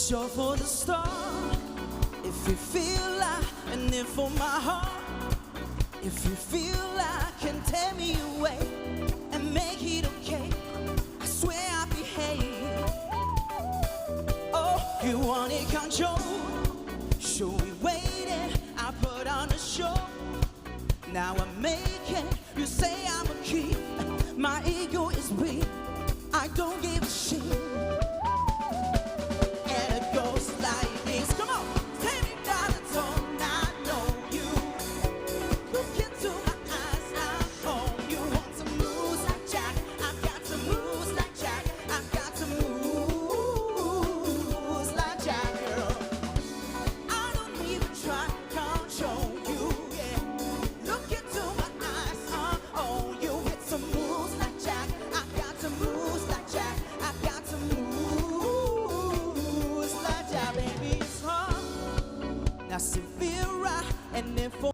sure for the start. If you feel like, and if for my heart, if you feel like, can tear me away and make it okay. I swear I'll behave. Oh, you wanted control, sure we waited. I put on a show. Now I'm making you say I'm a key. My ego is weak. I don't give a shit. And it goes like this. Come on, take me down the tone. I know you. Look into my eyes. I own you. Want to move like Jack? I've got to move like Jack. I've got to move like Jack, girl. I don't even try to control you. Yeah. Look into my eyes. I own you. It's a move like Jack. I've got to move like Jack. I've got to move like Jack, baby. It's hard. Now, severe, and then for